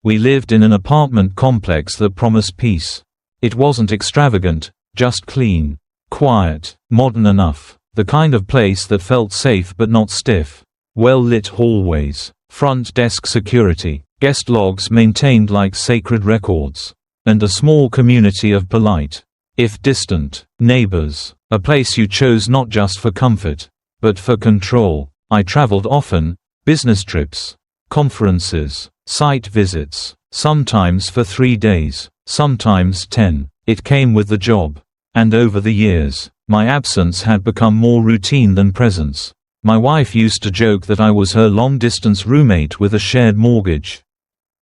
We lived in an apartment complex that promised peace. It wasn't extravagant, just clean, quiet, modern enough, the kind of place that felt safe but not stiff. Well-lit hallways, front desk security, guest logs maintained like sacred records, and a small community of polite, if distant, neighbors. A place you chose not just for comfort, but for control. I traveled often, business trips, conferences, site visits, sometimes for 3 days, sometimes 10. It came with the job. And over the years, my absence had become more routine than presence. My wife used to joke that I was her long-distance roommate with a shared mortgage.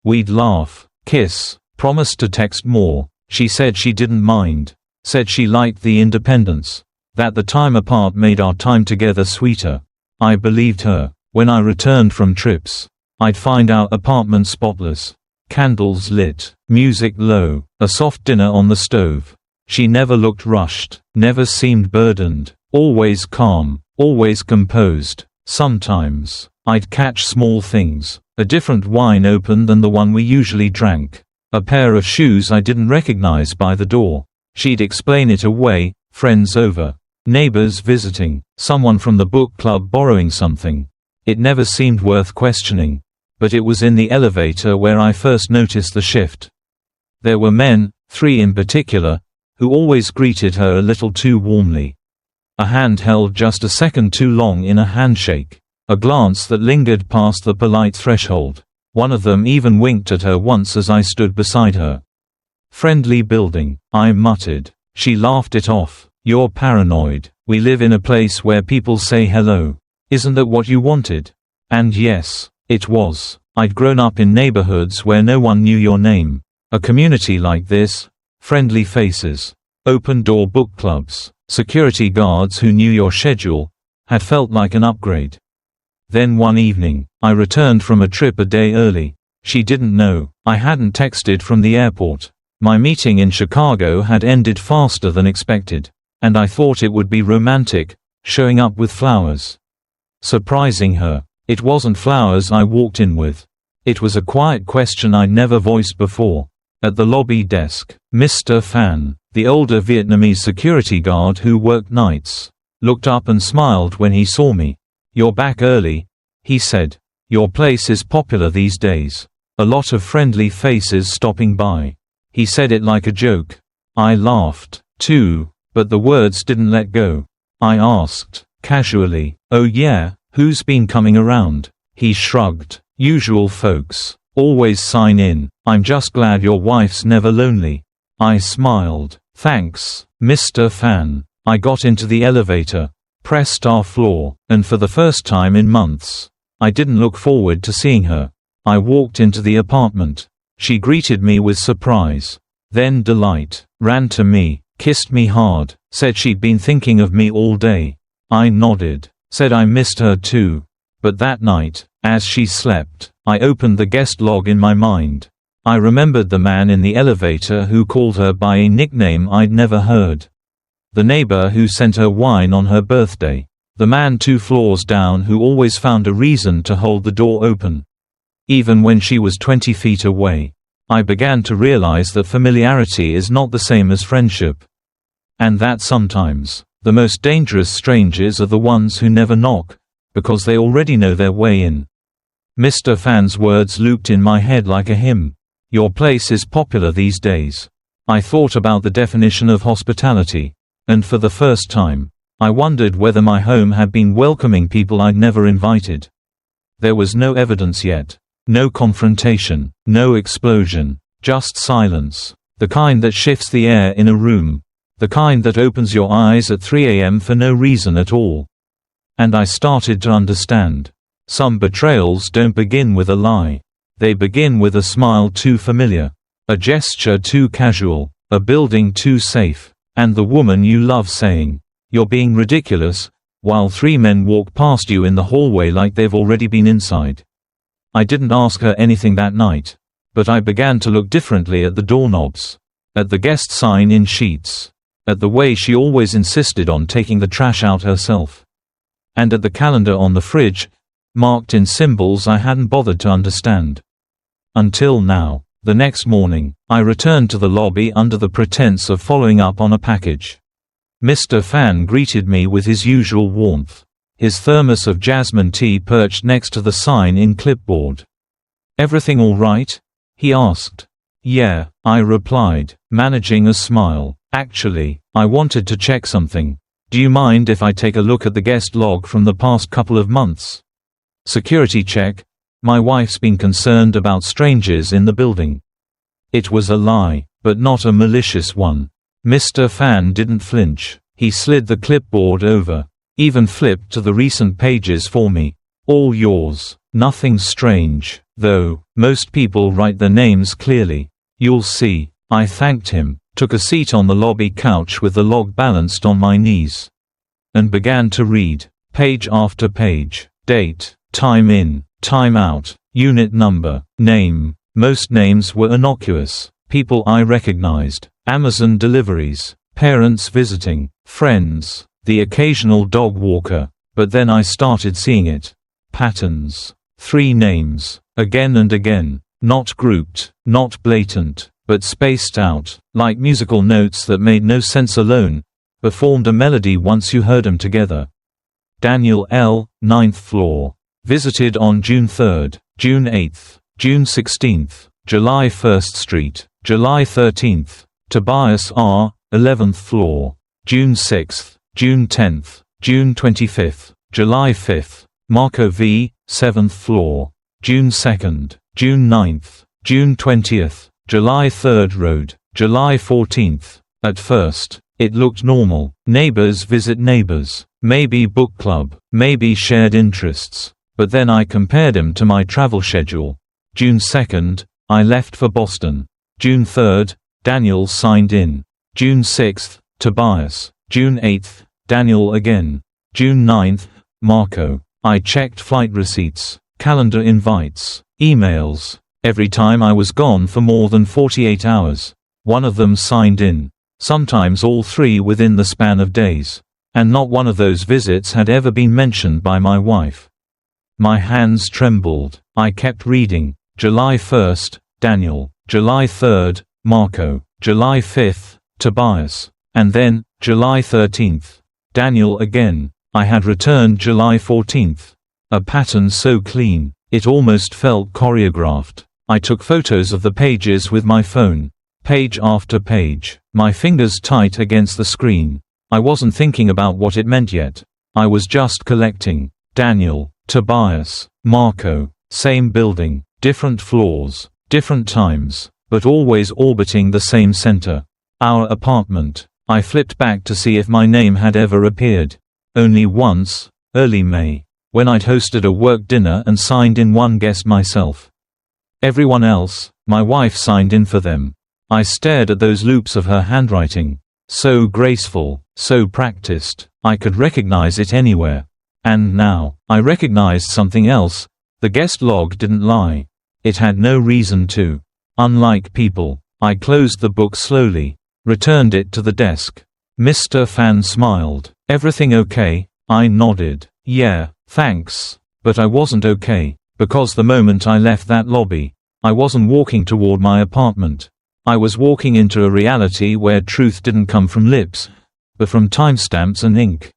We'd laugh, kiss, promise to text more. She said she didn't mind, said she liked the independence, that the time apart made our time together sweeter. I believed her. When I returned from trips, I'd find our apartment spotless, candles lit, music low, a soft dinner on the stove. She never looked rushed, never seemed burdened, always calm, always composed. Sometimes, I'd catch small things, a different wine open than the one we usually drank, a pair of shoes I didn't recognize by the door. She'd explain it away, friends over, neighbors visiting, someone from the book club borrowing something. It never seemed worth questioning. But it was in the elevator where I first noticed the shift. There were men, 3 in particular, who always greeted her a little too warmly. A hand held just a second too long in a handshake. A glance that lingered past the polite threshold. One of them even winked at her once as I stood beside her. "Friendly building," I muttered. She laughed it off. "You're paranoid. We live in a place where people say hello. Isn't that what you wanted?" And yes, it was. I'd grown up in neighborhoods where no one knew your name. A community like this, friendly faces, open-door book clubs, security guards who knew your schedule, had felt like an upgrade. Then one evening, I returned from a trip a day early. She didn't know. I hadn't texted from the airport. My meeting in Chicago had ended faster than expected, and I thought it would be romantic, showing up with flowers. Surprising her. It wasn't flowers I walked in with. It was a quiet question I'd never voiced before. At the lobby desk, Mr. Phan, the older Vietnamese security guard who worked nights, looked up and smiled when he saw me. "You're back early," he said. "Your place is popular these days. A lot of friendly faces stopping by." He said it like a joke. I laughed, too, but the words didn't let go. I asked, casually, "Oh yeah? Who's been coming around?" He shrugged. "Usual folks. Always sign in. I'm just glad your wife's never lonely." I smiled. "Thanks, Mr. Phan." I got into the elevator, pressed our floor, and for the first time in months, I didn't look forward to seeing her. I walked into the apartment. She greeted me with surprise, then delight, ran to me, kissed me hard, said she'd been thinking of me all day. I nodded, said I missed her too. But that night, as she slept, I opened the guest log in my mind. I remembered the man in the elevator who called her by a nickname I'd never heard. The neighbor who sent her wine on her birthday. The man 2 floors down who always found a reason to hold the door open, even when she was 20 feet away. I began to realize that familiarity is not the same as friendship. And that sometimes, the most dangerous strangers are the ones who never knock, because they already know their way in. Mr. Phan's words looped in my head like a hymn. "Your place is popular these days." I thought about the definition of hospitality, and for the first time, I wondered whether my home had been welcoming people I'd never invited. There was no evidence yet. No confrontation, no explosion, just silence. The kind that shifts the air in a room. The kind that opens your eyes at 3 a.m. for no reason at all. And I started to understand. Some betrayals don't begin with a lie. They begin with a smile too familiar, a gesture too casual, a building too safe, and the woman you love saying, "You're being ridiculous," while 3 men walk past you in the hallway like they've already been inside. I didn't ask her anything that night, but I began to look differently at the doorknobs, at the guest sign in sheets, at the way she always insisted on taking the trash out herself, and at the calendar on the fridge, marked in symbols I hadn't bothered to understand. Until now. The next morning, I returned to the lobby under the pretense of following up on a package. Mr. Fan greeted me with his usual warmth. His thermos of jasmine tea perched next to the sign in clipboard. "Everything all right?" he asked. "Yeah," I replied, managing a smile. "Actually, I wanted to check something. Do you mind if I take a look at the guest log from the past couple of months?" "Security check. My wife's been concerned about strangers in the building." It was a lie, but not a malicious one. Mr. Fan didn't flinch. He slid the clipboard over. Even flipped to the recent pages for me. "All yours. Nothing strange, though. Most people write their names clearly. You'll see." I thanked him, took a seat on the lobby couch with the log balanced on my knees, and began to read, page after page. Date, time in, time out, unit number, name. Most names were innocuous, people I recognized. Amazon deliveries, parents visiting, friends, the occasional dog walker. But then I started seeing it. Patterns. 3 names, again and again. Not grouped, not blatant, but spaced out, like musical notes that made no sense alone, but formed a melody once you heard them together. Daniel L., 9th floor. Visited on June 3rd, June 8th, June 16th, July 1st Street, July 13th. Tobias R., 11th floor. June 6th, June 10th, June 25th, July 5th. Marco V., 7th floor. June 2nd, June 9th, June 20th, July 3rd Road, July 14th. At first, it looked normal. Neighbors visit neighbors. Maybe book club, maybe shared interests. But then I compared him to my travel schedule. June 2nd, I left for Boston. June 3rd, Daniel signed in. June 6th, Tobias. June 8th, Daniel again. June 9th, Marco. I checked flight receipts, calendar invites, emails. Every time I was gone for more than 48 hours, one of them signed in. Sometimes all 3 within the span of days. And not one of those visits had ever been mentioned by my wife. My hands trembled. I kept reading. July 1st, Daniel. July 3rd, Marco. July 5th, Tobias. And then, July 13th. Daniel again. I had returned July 14th. A pattern so clean, it almost felt choreographed. I took photos of the pages with my phone. Page after page. My fingers tight against the screen. I wasn't thinking about what it meant yet. I was just collecting. Daniel, Tobias, Marco. Same building, different floors, different times, but always orbiting the same center. Our apartment. I flipped back to see if my name had ever appeared. Only once, early May, when I'd hosted a work dinner and signed in one guest myself. Everyone else, my wife signed in for them. I stared at those loops of her handwriting. So graceful, so practiced, I could recognize it anywhere. And now, I recognized something else. The guest log didn't lie. It had no reason to. Unlike people, I closed the book slowly, returned it to the desk. Mr. Fan smiled. "Everything okay?" I nodded. "Yeah, thanks." But I wasn't okay, because the moment I left that lobby, I wasn't walking toward my apartment. I was walking into a reality where truth didn't come from lips, but from timestamps and ink.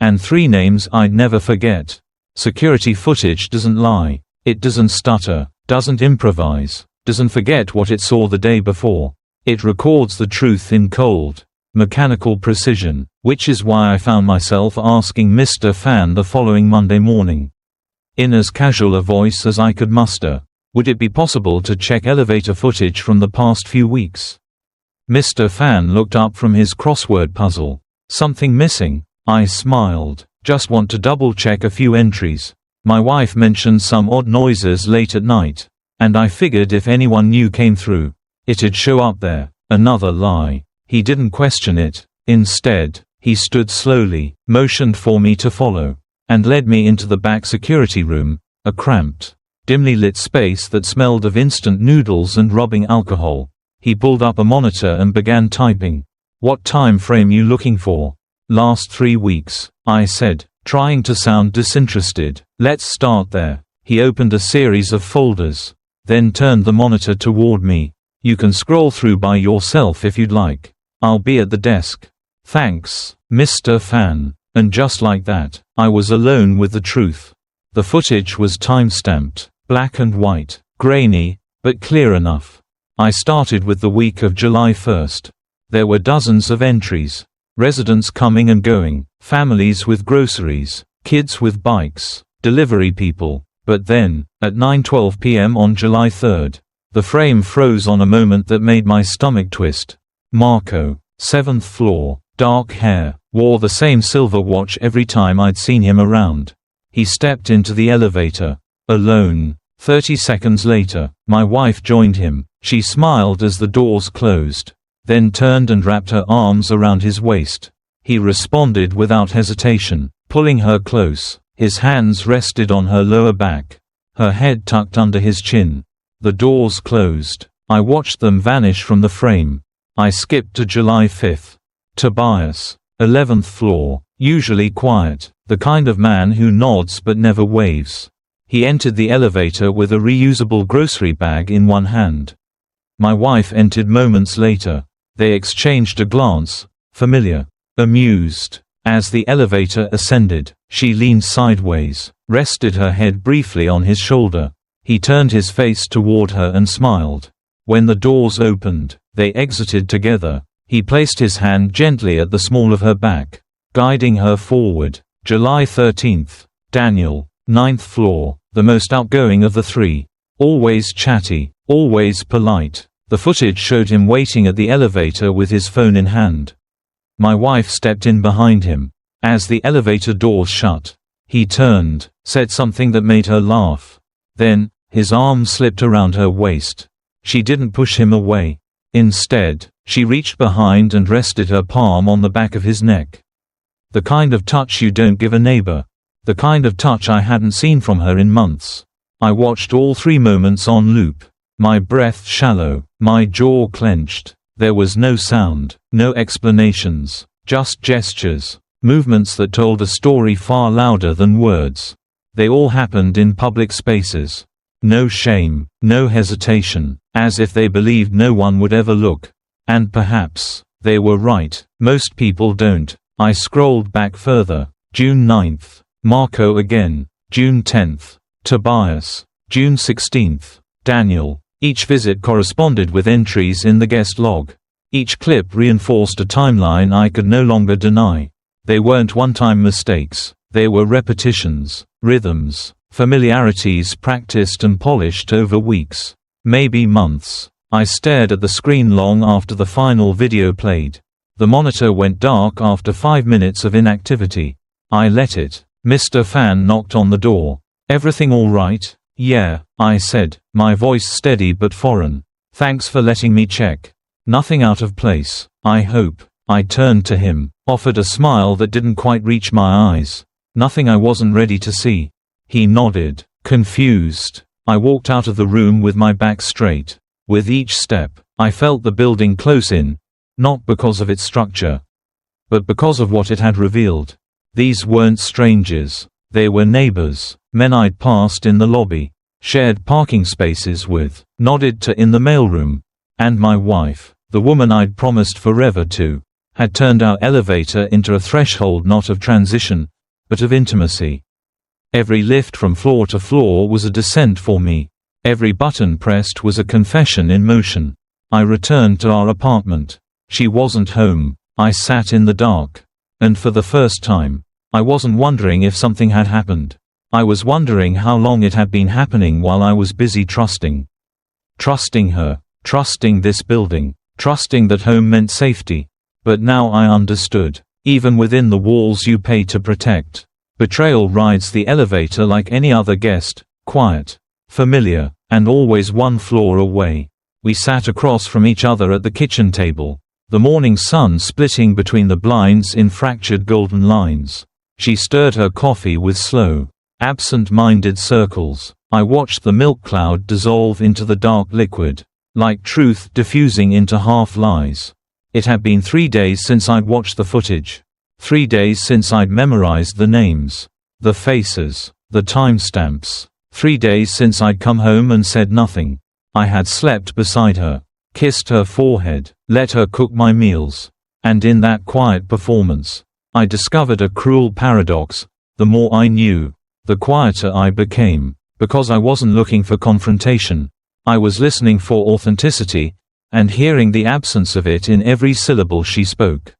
And 3 names I'd never forget. Security footage doesn't lie. It doesn't stutter, doesn't improvise, doesn't forget what it saw the day before. It records the truth in cold, mechanical precision, which is why I found myself asking Mr. Fan the following Monday morning, in as casual a voice as I could muster, would it be possible to check elevator footage from the past few weeks? Mr. Fan looked up from his crossword puzzle. "Something missing?" I smiled. "Just want to double-check a few entries. My wife mentioned some odd noises late at night, and I figured if anyone new came through, it'd show up there." Another lie. He didn't question it. Instead, he stood slowly, motioned for me to follow, and led me into the back security room, a cramped, dimly lit space that smelled of instant noodles and rubbing alcohol. He pulled up a monitor and began typing. "What time frame you looking for?" "Last 3 weeks," I said, trying to sound disinterested. "Let's start there." He opened a series of folders. then turned the monitor toward me. "You can scroll through by yourself if you'd like. I'll be at the desk." "Thanks, Mr. Fan." And just like that, I was alone with the truth. The footage was time-stamped, black and white, grainy, but clear enough. I started with the week of July 1st. There were dozens of entries. Residents coming and going, families with groceries, kids with bikes, delivery people. But then, at 9:12 p.m. on July 3rd, the frame froze on a moment that made my stomach twist. Marco, 7th floor, dark hair, wore the same silver watch every time I'd seen him around. He stepped into the elevator. Alone. 30 seconds later, my wife joined him. She smiled as the doors closed, then turned and wrapped her arms around his waist. He responded without hesitation, pulling her close. His hands rested on her lower back, her head tucked under his chin. The doors closed. I watched them vanish from the frame. I skipped to July 5th. Tobias, 11th floor, usually quiet, the kind of man who nods but never waves. He entered the elevator with a reusable grocery bag in one hand. My wife entered moments later. They exchanged a glance, familiar, amused. As the elevator ascended, she leaned sideways, rested her head briefly on his shoulder. He turned his face toward her and smiled. When the doors opened, they exited together. He placed his hand gently at the small of her back, guiding her forward. July 13th. Daniel, 9th floor, the most outgoing of the three. Always chatty, always polite. The footage showed him waiting at the elevator with his phone in hand. My wife stepped in behind him. As the elevator doors shut, he turned, said something that made her laugh. Then, his arm slipped around her waist. She didn't push him away. Instead, she reached behind and rested her palm on the back of his neck. The kind of touch you don't give a neighbor. The kind of touch I hadn't seen from her in months. I watched all 3 moments on loop. My breath shallow, my jaw clenched. There was no sound, no explanations, just gestures, movements that told a story far louder than words. They all happened in public spaces. No shame, no hesitation, as if they believed no one would ever look. And perhaps, they were right, most people don't. I scrolled back further. June 9th. Marco again. June 10th. Tobias. June 16th. Daniel. Each visit corresponded with entries in the guest log. Each clip reinforced a timeline I could no longer deny. They weren't one-time mistakes. They were repetitions, rhythms, familiarities practiced and polished over weeks, maybe months. I stared at the screen long after the final video played. The monitor went dark after 5 minutes of inactivity. I let it. Mr. Fan knocked on the door. "Everything all right?" "Yeah," I said, my voice steady but foreign. "Thanks for letting me check. Nothing out of place, I hope." I turned to him, offered a smile that didn't quite reach my eyes. "Nothing I wasn't ready to see." He nodded, confused. I walked out of the room with my back straight. With each step, I felt the building close in, not because of its structure, but because of what it had revealed. These weren't strangers. They were neighbors, men I'd passed in the lobby, shared parking spaces with, nodded to in the mailroom. And my wife, the woman I'd promised forever to, had turned our elevator into a threshold not of transition, but of intimacy. Every lift from floor to floor was a descent for me. Every button pressed was a confession in motion. I returned to our apartment. She wasn't home. I sat in the dark. And for the first time, I wasn't wondering if something had happened. I was wondering how long it had been happening while I was busy trusting. Trusting her, trusting this building, trusting that home meant safety. But now I understood. Even within the walls you pay to protect, betrayal rides the elevator like any other guest, quiet, familiar, and always one floor away. We sat across from each other at the kitchen table, the morning sun splitting between the blinds in fractured golden lines. She stirred her coffee with slow, absent-minded circles. I watched the milk cloud dissolve into the dark liquid, like truth diffusing into half-lies. It had been 3 days since I'd watched the footage. 3 days since I'd memorized the names, the faces, the timestamps. 3 days since I'd come home and said nothing. I had slept beside her, kissed her forehead, let her cook my meals. And in that quiet performance, I discovered a cruel paradox. The more I knew, the quieter I became, because I wasn't looking for confrontation. I was listening for authenticity, and hearing the absence of it in every syllable she spoke.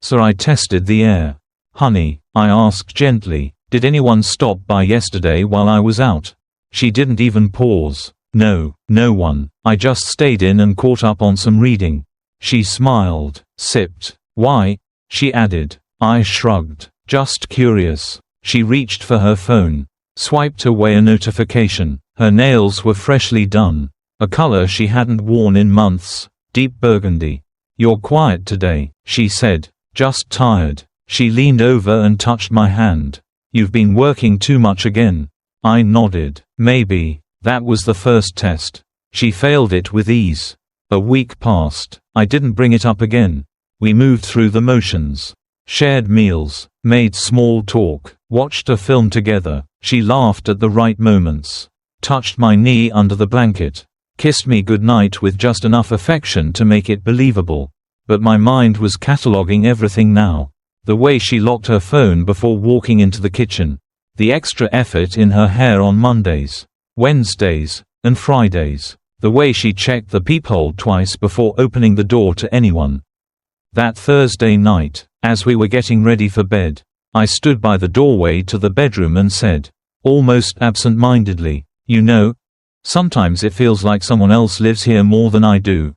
So I tested the air. "Honey," I asked gently, "did anyone stop by yesterday while I was out?" She didn't even pause. "No, no one. I just stayed in and caught up on some reading." She smiled, sipped. "Why?" she added. I shrugged. "Just curious." She reached for her phone, swiped away a notification. Her nails were freshly done, a color she hadn't worn in months, deep burgundy. "You're quiet today," she said. "Just tired." She leaned over and touched my hand. "You've been working too much again." I nodded. "Maybe." That was the first test. She failed it with ease. A week passed. I didn't bring it up again. We moved through the motions. Shared meals, made small talk, watched a film together. She laughed at the right moments, touched my knee under the blanket, kissed me goodnight with just enough affection to make it believable. But my mind was cataloging everything now. The way she locked her phone before walking into the kitchen. The extra effort in her hair on Mondays, Wednesdays, and Fridays. The way she checked the peephole twice before opening the door to anyone. That Thursday night, as we were getting ready for bed, I stood by the doorway to the bedroom and said, almost absent-mindedly, "You know, sometimes it feels like someone else lives here more than I do."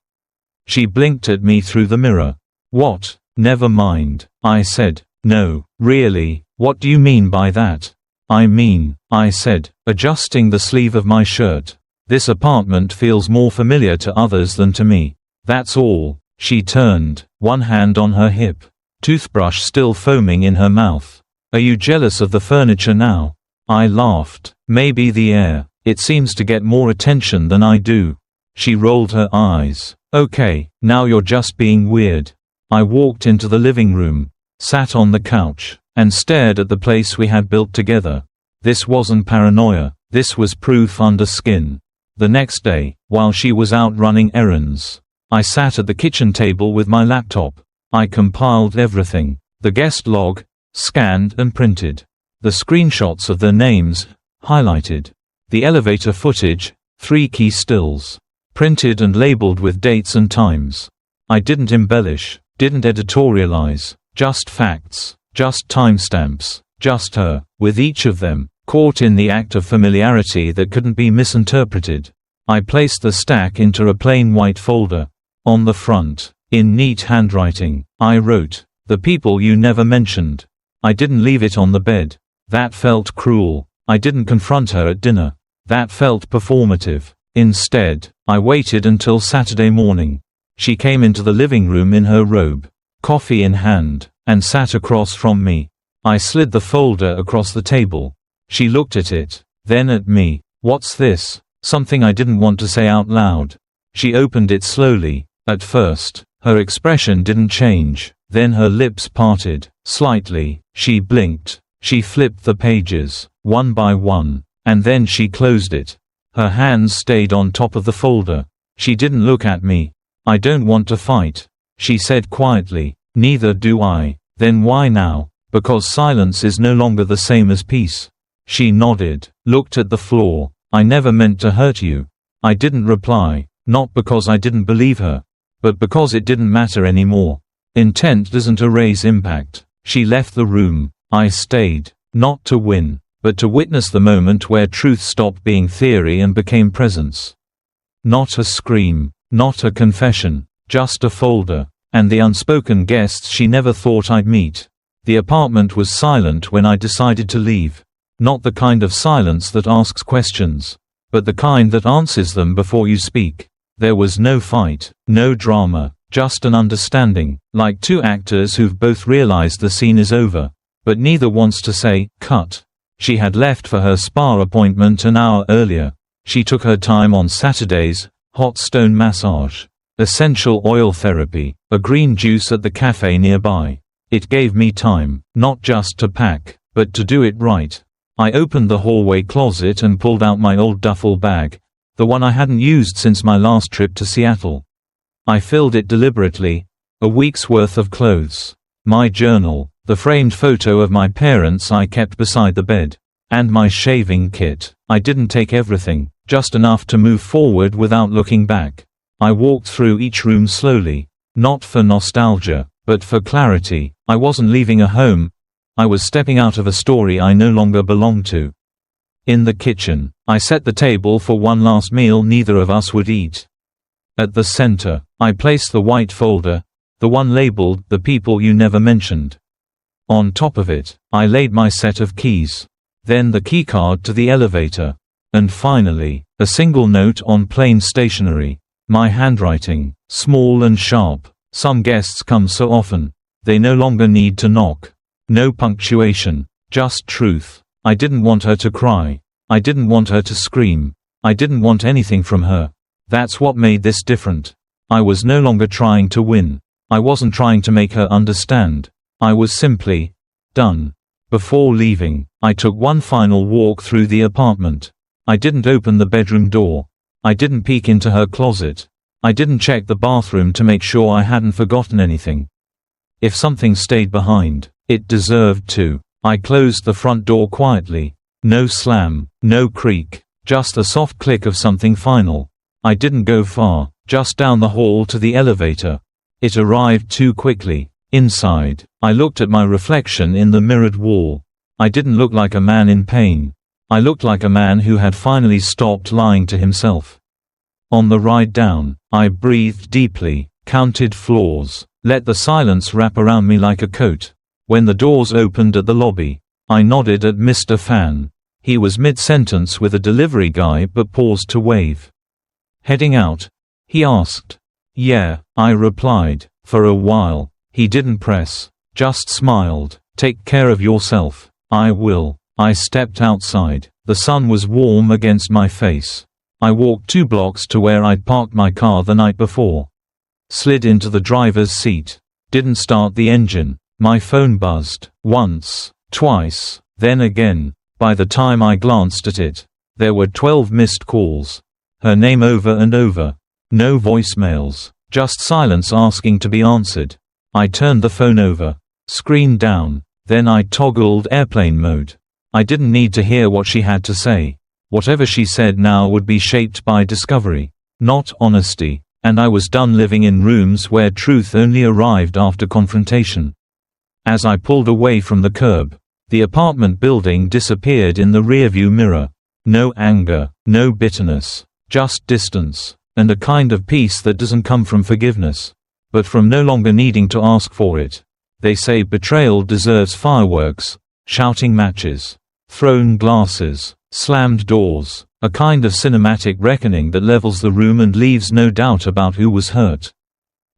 She blinked at me through the mirror. "What? Never mind," I said. "No, really, what do you mean by that?" "I mean," I said, adjusting the sleeve of my shirt, "this apartment feels more familiar to others than to me. That's all." She turned, one hand on her hip, toothbrush still foaming in her mouth. "Are you jealous of the furniture now?" I laughed. "Maybe the air. It seems to get more attention than I do." She rolled her eyes. "Okay, now you're just being weird." I walked into the living room, sat on the couch, and stared at the place we had built together. This wasn't paranoia. This was proof under skin. The next day, while she was out running errands, I sat at the kitchen table with my laptop. I compiled everything. The guest log, scanned and printed. The screenshots of their names, highlighted. The elevator footage, 3 key stills. Printed and labeled with dates and times. I didn't embellish, didn't editorialize, just facts, just timestamps, just her, with each of them, caught in the act of familiarity that couldn't be misinterpreted. I placed the stack into a plain white folder. On the front, in neat handwriting, I wrote, "The people you never mentioned." I didn't leave it on the bed. That felt cruel. I didn't confront her at dinner. That felt performative. Instead, I waited until Saturday morning. She came into the living room in her robe, coffee in hand, and sat across from me. I slid the folder across the table. She looked at it, then at me. "What's this?" Something I didn't want to say out loud. She opened it slowly. At first, her expression didn't change, then her lips parted, slightly, she blinked, she flipped the pages, one by one, and then she closed it. Her hands stayed on top of the folder. She didn't look at me. "I don't want to fight," she said quietly. "Neither do I." "Then why now?" "Because silence is no longer the same as peace." She nodded, looked at the floor. "I never meant to hurt you." I didn't reply, not because I didn't believe her, but because it didn't matter anymore. Intent doesn't erase impact. She left the room. I stayed, not to win, but to witness the moment where truth stopped being theory and became presence. Not a scream, not a confession, just a folder, and the unspoken guests she never thought I'd meet. The apartment was silent when I decided to leave. Not the kind of silence that asks questions, but the kind that answers them before you speak. There was no fight, no drama, just an understanding, like two actors who've both realized the scene is over, but neither wants to say, "Cut." She had left for her spa appointment an hour earlier. She took her time on Saturdays, hot stone massage, essential oil therapy, a green juice at the cafe nearby. It gave me time, not just to pack, but to do it right. I opened the hallway closet and pulled out my old duffel bag, the one I hadn't used since my last trip to Seattle. I filled it deliberately, a week's worth of clothes, my journal, the framed photo of my parents I kept beside the bed, and my shaving kit. I didn't take everything, just enough to move forward without looking back. I walked through each room slowly, not for nostalgia, but for clarity. I wasn't leaving a home, I was stepping out of a story I no longer belonged to. In the kitchen, I set the table for one last meal neither of us would eat. At the center, I placed the white folder, the one labeled "The People You Never Mentioned." On top of it, I laid my set of keys. Then the keycard to the elevator. And finally, a single note on plain stationery. My handwriting, small and sharp. Some guests come so often, they no longer need to knock. No punctuation, just truth. I didn't want her to cry. I didn't want her to scream. I didn't want anything from her. That's what made this different. I was no longer trying to win. I wasn't trying to make her understand. I was simply done. Before leaving, I took one final walk through the apartment. I didn't open the bedroom door. I didn't peek into her closet. I didn't check the bathroom to make sure I hadn't forgotten anything. If something stayed behind, it deserved to. I closed the front door quietly. No slam, no creak, just a soft click of something final. I didn't go far, just down the hall to the elevator. It arrived too quickly. Inside, I looked at my reflection in the mirrored wall. I didn't look like a man in pain. I looked like a man who had finally stopped lying to himself. On the ride down, I breathed deeply, counted floors, let the silence wrap around me like a coat. When the doors opened at the lobby, I nodded at Mr. Fan. He was mid-sentence with a delivery guy but paused to wave. Heading out? He asked. Yeah, I replied. For a while. He didn't press, just smiled. Take care of yourself. I will. I stepped outside. The sun was warm against my face. I walked 2 blocks to where I'd parked my car the night before. Slid into the driver's seat. Didn't start the engine. My phone buzzed. Once, twice, then again. By the time I glanced at it, there were 12 missed calls. Her name over and over. No voicemails. Just silence asking to be answered. I turned the phone over. Screen down. Then I toggled airplane mode. I didn't need to hear what she had to say. Whatever she said now would be shaped by discovery, not honesty, and I was done living in rooms where truth only arrived after confrontation. As I pulled away from the curb, the apartment building disappeared in the rearview mirror. No anger, no bitterness, just distance, and a kind of peace that doesn't come from forgiveness, but from no longer needing to ask for it. They say betrayal deserves fireworks, shouting matches, thrown glasses, slammed doors, a kind of cinematic reckoning that levels the room and leaves no doubt about who was hurt.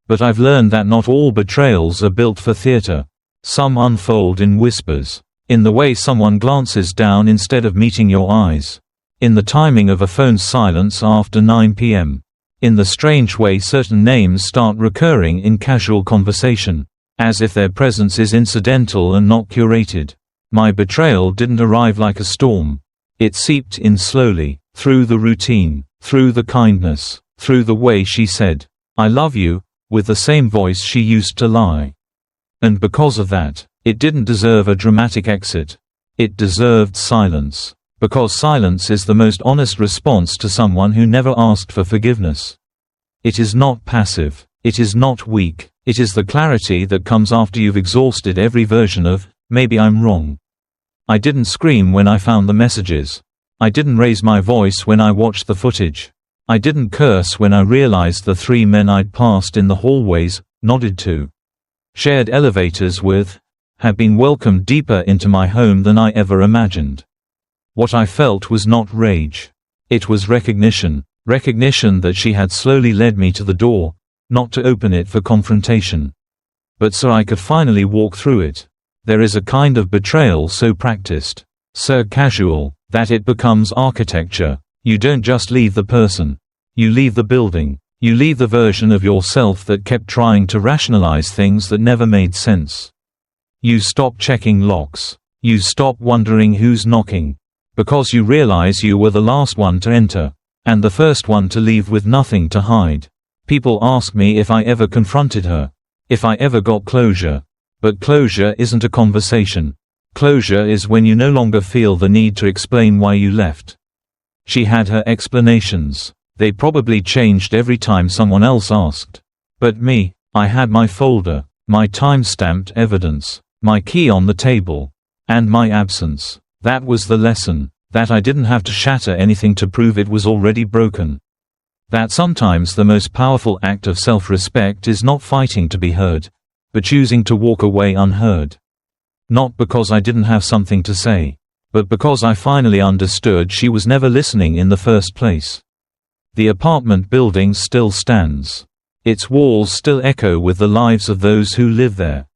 But I've learned that not all betrayals are built for theater. Some unfold in whispers, in the way someone glances down instead of meeting your eyes, in the timing of a phone's silence after 9 p.m., in the strange way certain names start recurring in casual conversation, as if their presence is incidental and not curated. My betrayal didn't arrive like a storm. It seeped in slowly, through the routine, through the kindness, through the way she said, "I love you," with the same voice she used to lie. And because of that, it didn't deserve a dramatic exit. It deserved silence. Because silence is the most honest response to someone who never asked for forgiveness. It is not passive. It is not weak. It is the clarity that comes after you've exhausted every version of, "Maybe I'm wrong." I didn't scream when I found the messages. I didn't raise my voice when I watched the footage. I didn't curse when I realized the 3 men I'd passed in the hallways, nodded to, shared elevators with, had been welcomed deeper into my home than I ever imagined. What I felt was not rage. It was recognition. Recognition that she had slowly led me to the door, not to open it for confrontation, but so I could finally walk through it. There is a kind of betrayal so practiced, so casual, that it becomes architecture. You don't just leave the person. You leave the building. You leave the version of yourself that kept trying to rationalize things that never made sense. You stop checking locks. You stop wondering who's knocking. Because you realize you were the last one to enter. And the first one to leave with nothing to hide. People ask me if I ever confronted her. If I ever got closure. But closure isn't a conversation. Closure is when you no longer feel the need to explain why you left. She had her explanations. They probably changed every time someone else asked. But me, I had my folder, my time-stamped evidence, my key on the table, and my absence. That was the lesson, that I didn't have to shatter anything to prove it was already broken. That sometimes the most powerful act of self-respect is not fighting to be heard, but choosing to walk away unheard. Not because I didn't have something to say, but because I finally understood she was never listening in the first place. The apartment building still stands. Its walls still echo with the lives of those who live there.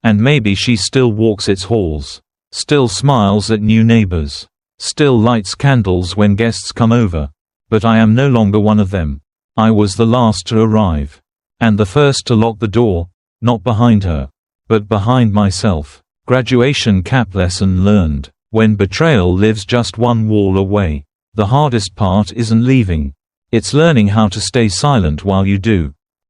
And maybe she still walks its halls, still smiles at new neighbors, still lights candles when guests come over. But I am no longer one of them. I was the last to arrive. And the first to lock the door, not behind her, but behind myself. Graduation cap lesson learned. When betrayal lives just one wall away, the hardest part isn't leaving. It's learning how to stay silent while you do.